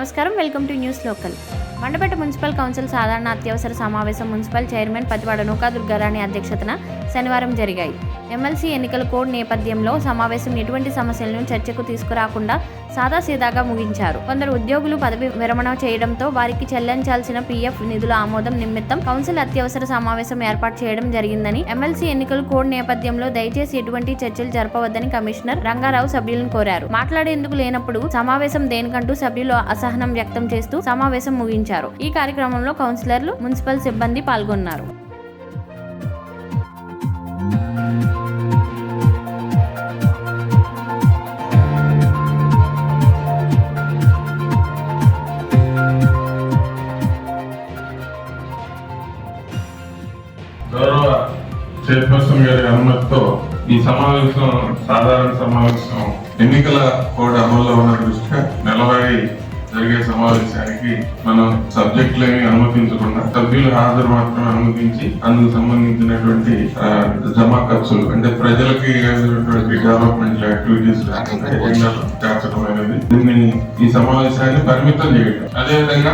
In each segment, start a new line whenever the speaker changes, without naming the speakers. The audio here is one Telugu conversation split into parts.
నమస్కారం, welcome to news local. Mandapeta municipal council సాధారణ అత్యవసర సమావేశం మున్సిపల్ చైర్మన్ పతివాడ నూకా దుర్గారాణి అధ్యక్షతన శనివారం జరిగాయి. ఎమ్మెల్సీ ఎన్నికల కోడ్ నేపథ్యంలో సమావేశం ఎటువంటి సమస్యలను చర్చకు తీసుకురాకుండా సాదాసీదాగా ముగించారు. కొందరు ఉద్యోగులు పదవి విరమణ చేయడంతో వారికి చెల్లించాల్సిన పీఎఫ్ నిధుల ఆమోదం నిమిత్తం కౌన్సిల్ అత్యవసర సమావేశం ఏర్పాటు చేయడం జరిగిందని, ఎమ్మెల్సీ ఎన్నికల కోడ్ నేపథ్యంలో దయచేసి ఎటువంటి చర్చలు జరపవద్దని కమిషనర్ రంగారావు సభ్యులను కోరారు. మాట్లాడేందుకు లేనప్పుడు సమావేశం దేనికంటూ సభ్యులు అసహనం వ్యక్తం చేస్తూ సమావేశం ముగించారు. ఈ కార్యక్రమంలో కౌన్సిలర్లు, మున్సిపల్ సిబ్బంది పాల్గొన్నారు.
గౌరవ చైర్పర్సన్ గారి అనుమతితో ఈ సమావేశం సాధారణ సమావేశం ఎన్నికల కోడ్ అమల్లో ఉన్న దృష్ట్యా నెలవారీ జరిగే సమావేశానికి మనం సబ్జెక్టులేమి అనుమతించకుండా సభ్యుల హాజరు మాత్రమే అనుమతించి అందుకు సంబంధించినటువంటి జమా ఖర్చులు అంటే ప్రజలకి డెవలప్మెంట్ యాక్టివిటీస్ చేర్చడమైనది. దీన్ని ఈ సమావేశాన్ని పరిమితం చేయడం. అదేవిధంగా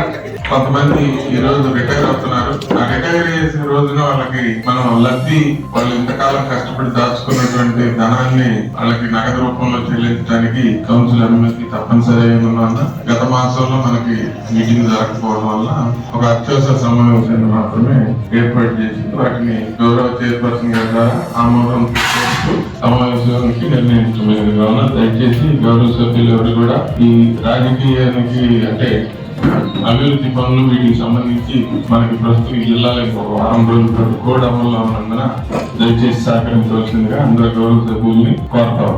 కొంతమంది ఈ రోజు రిటైర్ అవుతున్నారు. ఆ రిటైర్ చేసిన రోజున వాళ్ళకి మనం లబ్ధి, వాళ్ళు ఇంతకాలం కష్టపడి దాచుకున్నటువంటి ధనాన్ని వాళ్ళకి నగదు రూపంలో చెల్లించడానికి కౌన్సిల్ అనుమతి తప్పనిసరి అయినందువల్ల గత మాసంలో మనకి మీటింగ్ జరగకపోవడం వల్ల ఒక అత్యవసర సమావేశాన్ని మాత్రమే ఏర్పాటు చేసి వాటిని గౌరవ చైర్పర్సన్ గారి ద్వారా ఆమోదం చేస్తూ సమావేశానికి నిర్ణయించలేదు. కావున దయచేసి గౌరవ సభ్యులు ఎవరు కూడా ఈ రాజకీయానికి అంటే అభివృద్ధి పనులు వీటికి సంబంధించి మనకి ప్రస్తుతం ఈ జిల్లాలో ఒక వారం రోజుల కోడ్ అమల్లో ఉన్నందున దయచేసి సహకరించవలసిందిగా అందరూ గౌరవ సభ్యుల్ని కోరతాం.